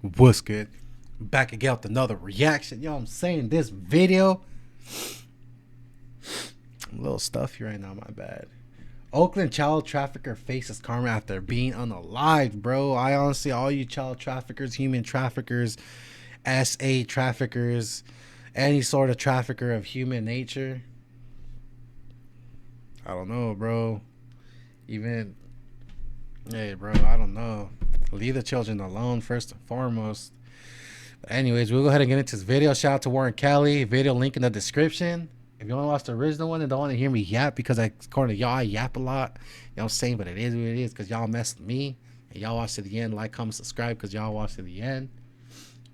What's good? Back again with another reaction. Yo, I'm saying this video. I'm a little stuffy right now, my bad. Oakland child trafficker faces karma after being unalived, bro. I honestly, all you child traffickers, human traffickers, SA traffickers, any sort of trafficker of human nature. I don't know, bro. Even, hey, bro, I don't know. Leave the children alone first and foremost. But anyways, we'll go ahead and get into this video. Shout out to Warren Kelly. Video link in the description. If you want to watch the original one and don't want to hear me yap, because according to y'all, I yap a lot. You know what I'm saying? But it is what it is, because y'all mess with me. And y'all watch to the end. Like, comment, subscribe, because y'all watch to the end.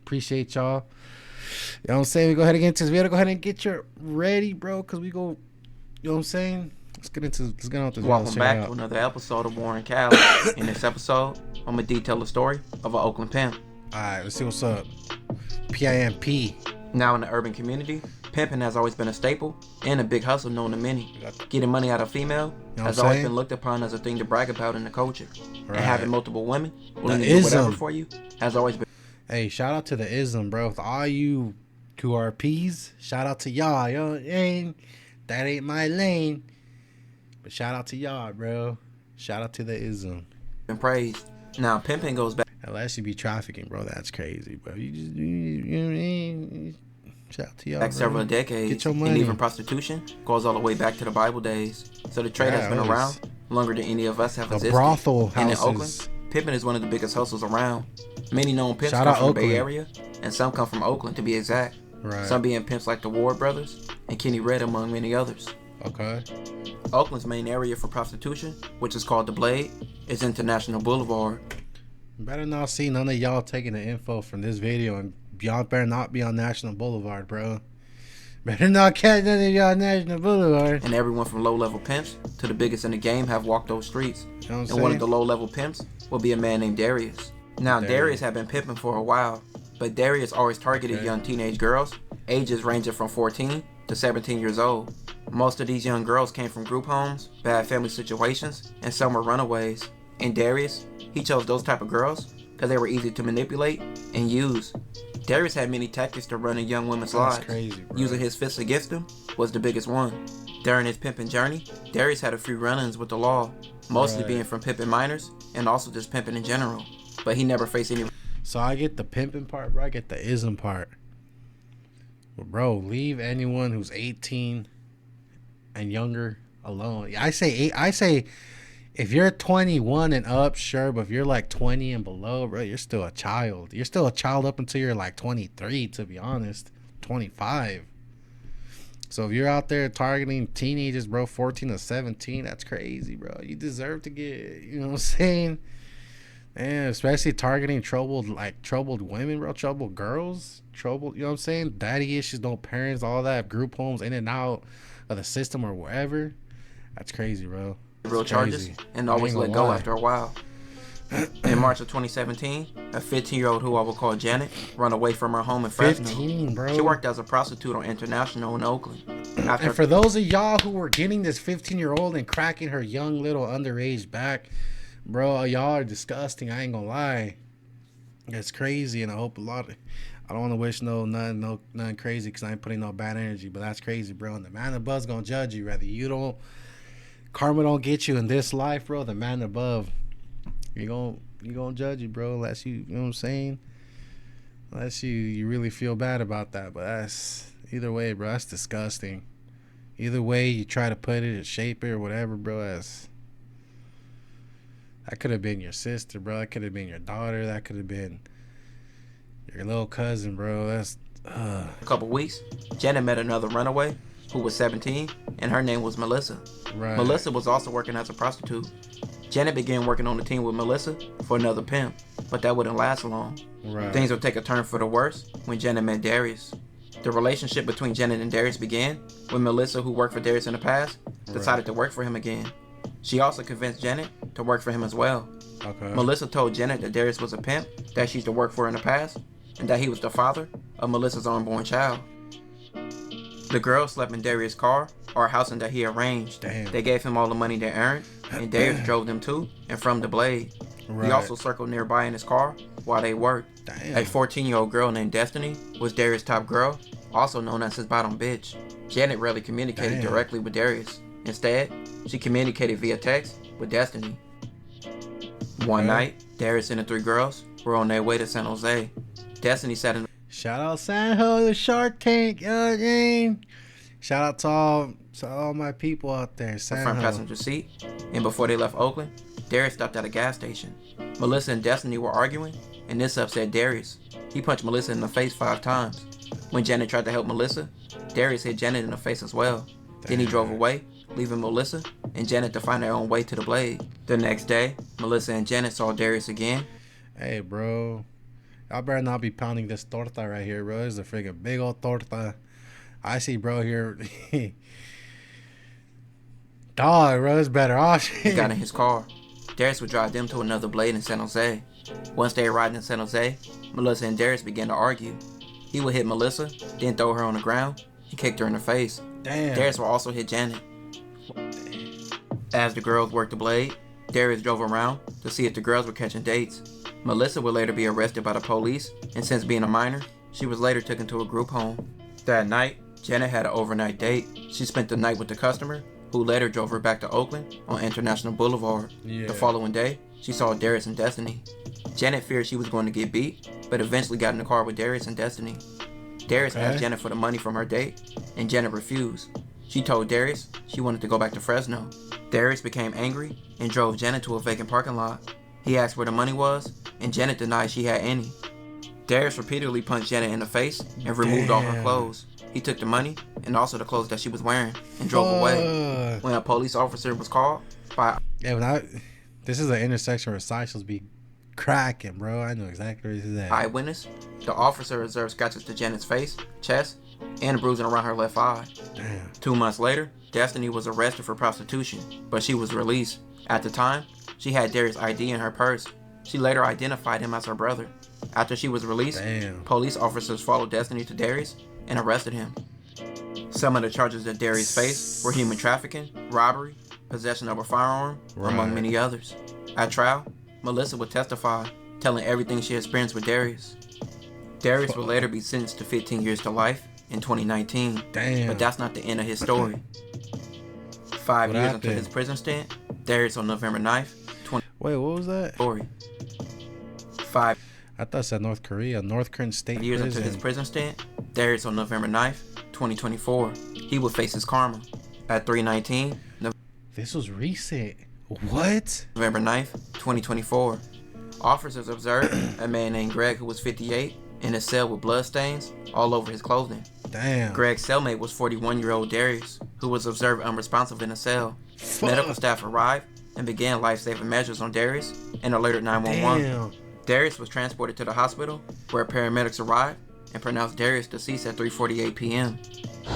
Appreciate y'all. You know what I'm saying? We go ahead and get into this video. Go ahead and get your ready, bro, because we go, you know what I'm saying? Let's get on with this video. Welcome back to another episode of Warren Kelly. In this episode, I'm going to detail the story of an Oakland pimp. Alright, let's see what's up. PIMP. Now in the urban community, pimping has always been a staple and a big hustle known to many. Getting money out of female has always been looked upon as a thing to brag about in the culture. Right. And having multiple women willing to do whatever for you has always been. Hey, shout out to the ism, bro. For all you QRPs, shout out to y'all. Yo, that ain't my lane. But shout out to y'all, bro. Shout out to the ism. Been praised. Now pimping goes back. Unless you be trafficking, bro, that's crazy, bro. You know what I mean? Shout out to y'all, back several decades. Get your money. And even prostitution goes all the way back to the Bible days. So the trade has been around longer than any of us have existed. The brothel houses. And in Oakland, pimping is one of the biggest hustles around. Many known pimps come from the Bay Area, and some come from Oakland to be exact. Right. Some being pimps like the Ward brothers and Kenny Red, among many others. Okay. Oakland's main area for prostitution, which is called the Blade, is International Boulevard. Better not see none of y'all taking the info from this video, and y'all better not be on National Boulevard, bro. Better not catch none of y'all on National Boulevard. And everyone from low-level pimps to the biggest in the game have walked those streets. You know what I'm saying? And one of the low-level pimps will be a man named Darius. Now, Darius had been pimping for a while, but Darius always targeted young teenage girls, ages ranging from 14 to 17 years old. Most of these young girls came from group homes, bad family situations, and some were runaways. And Darius, he chose those type of girls because they were easy to manipulate and use. Darius had many tactics to run in young women's lives. Crazy, bro. Using his fists against them was the biggest one. During his pimping journey, Darius had a few run-ins with the law, mostly being from pimping minors and also just pimping in general. But he never faced any. So I get the pimping part, bro. I get the ism part. But bro, leave anyone who's 18 and younger alone. I say if you're 21 and up, sure, but if you're like 20 and below, bro, you're still a child. You're still a child up until you're like 23, to be honest. 25. So if you're out there targeting teenagers, bro, 14 to 17, that's crazy, bro. You deserve to get, you know what I'm saying? And especially targeting troubled women, bro, troubled girls, you know what I'm saying? Daddy issues, no parents, all that, group homes, in and out of the system or wherever. That's crazy, bro. Real charges and always let go after a while. In March of 2017, a 15-year-old who I will call Janet run away from her home in Fresno. 15, bro. She worked as a prostitute on International in Oakland. And for those of y'all who were getting this 15-year-old and cracking her young little underage back, bro, y'all are disgusting. I ain't gonna lie. It's crazy, and I hope I don't want to wish nothing crazy, because I ain't putting no bad energy, but that's crazy, bro. And the man above gonna judge you, whether you don't. Karma don't get you in this life, bro. The man above, you gonna judge you, bro. Unless you know what I'm saying. Unless you really feel bad about that. But that's either way, bro. That's disgusting. Either way you try to put it, or shape it, or whatever, bro. That could have been your sister, bro. That could have been your daughter. That could have been your little cousin, bro. That's A couple weeks, Janet met another runaway who was 17, and her name was Melissa. right. Melissa was also working as a prostitute. Janet began working on the team with Melissa for another pimp, but that wouldn't last long. Right. Things would take a turn for the worse when Janet met Darius. The relationship between Janet and Darius began when Melissa, who worked for Darius in the past, decided to work for him again. She also convinced Janet to work for him as well. Okay. Melissa told Janet that Darius was a pimp that she used to work for in the past, and that he was the father of Melissa's unborn child. The girls slept in Darius' car, or a house that he arranged. Damn. They gave him all the money they earned, and Darius drove them to and from the Blade. Right. He also circled nearby in his car while they worked. Damn. A 14-year-old girl named Destiny was Darius' top girl, also known as his bottom bitch. Janet rarely communicated directly with Darius. Instead, she communicated via text with Destiny. One night, Darius and the three girls were on their way to San Jose. Destiny sat in Shout out San Jose Shark Tank, you know what I mean? Shout out to all my people out there. the front passenger seat, and before they left Oakland, Darius stopped at a gas station. Melissa and Destiny were arguing, and this upset Darius. He punched Melissa in the face 5 times. When Janet tried to help Melissa, Darius hit Janet in the face as well. Then he drove away, leaving Melissa and Janet to find their own way to the blade. The next day, Melissa and Janet saw Darius again. Hey, bro. Y'all better not be pounding this torta right here, bro. This is a freaking big old torta. I see bro here. Dog, bro, it's better off. He got in his car. Darius would drive them to another blade in San Jose. Once they arrived in San Jose, Melissa and Darius began to argue. He would hit Melissa, then throw her on the ground and kicked her in the face. Damn. Darius would also hit Janet. As the girls worked the blade, Darius drove around to see if the girls were catching dates. Melissa would later be arrested by the police, and since being a minor, she was later taken to a group home. That night, Janet had an overnight date. She spent the night with the customer, who later drove her back to Oakland on International Boulevard. Yeah. The following day, she saw Darius and Destiny. Janet feared she was going to get beat, but eventually got in the car with Darius and Destiny. Darius asked Janet for the money from her date, and Janet refused. She told Darius she wanted to go back to Fresno. Darius became angry and drove Janet to a vacant parking lot. He asked where the money was, and Janet denied she had any. Darius repeatedly punched Janet in the face and removed all her clothes. He took the money and also the clothes that she was wearing and drove away. When a police officer was called by... This is an intersection where sideshows be cracking, bro. I know exactly where this is at. Eyewitness, the officer observed scratches to Janet's face, chest, and bruising around her left eye. Damn. 2 months later, Destiny was arrested for prostitution, but she was released. At the time, she had Darius' ID in her purse. She later identified him as her brother. After she was released, police officers followed Destiny to Darius and arrested him. Some of the charges that Darius faced were human trafficking, robbery, possession of a firearm, among many others. At trial, Melissa would testify, telling everything she experienced with Darius. Darius would later be sentenced to 15 years to life in 2019. Damn. But that's not the end of his story. 5 years into his prison stint, Darius on November 9th, Wait, what was that? Story. I thought it said North Korea. North Korean state years prison. into his prison stint, Darius on November 9th, 2024. He would face his karma. At 3:19, This was recent. What? November 9th, 2024. Officers observed a man named Greg who was 58 in a cell with bloodstains all over his clothing. Damn. Greg's cellmate was 41-year-old Darius, who was observed unresponsive in a cell. Medical staff arrived and began life-saving measures on Darius and alerted 911. Damn. Darius was transported to the hospital, where paramedics arrived and pronounced Darius deceased at 3:48 p.m.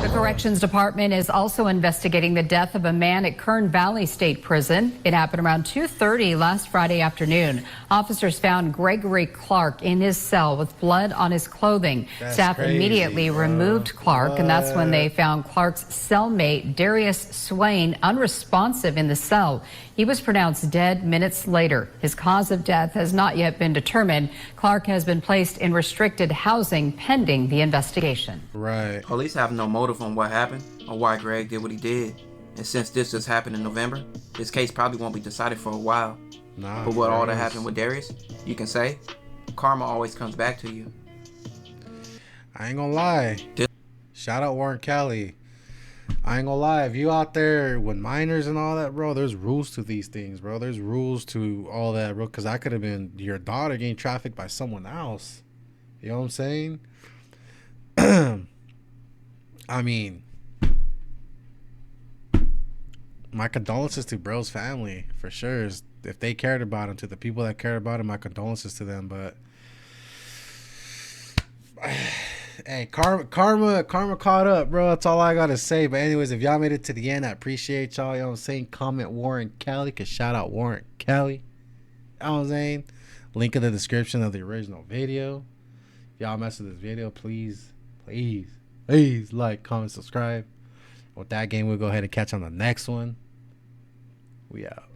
The Corrections Department is also investigating the death of a man at Kern Valley State Prison. It happened around 2:30 last Friday afternoon. Officers found Gregory Clark in his cell with blood on his clothing. Staff immediately removed Clark, and that's when they found Clark's cellmate, Darius Swain, unresponsive in the cell. He was pronounced dead minutes later. His cause of death has not yet been determined. Clark has been placed in restricted housing pending the investigation. Right. Police have no motive on what happened or why Greg did what he did. And since this just happened in November, this case probably won't be decided for a while. Nah, but what all that happened with Darius, you can say, karma always comes back to you. I ain't gonna lie. Shout out Warren Kelly. I ain't gonna lie, if you out there with minors and all that, bro, there's rules to these things, bro. There's rules to all that, bro, because I could have been your daughter getting trafficked by someone else. You know what I'm saying? I mean, my condolences to bro's family, for sure. If they cared about him, to the people that cared about him, my condolences to them, but... Hey, karma caught up, bro. That's all I gotta say. But anyways, if y'all made it to the end, I appreciate y'all. You know what I'm saying? Comment Warren Kelly, cause shout out Warren Kelly. You know what I'm saying? Link in the description of the original video. If y'all mess with this video, please like, comment, subscribe. With that game, we'll go ahead and catch on the next one. We out.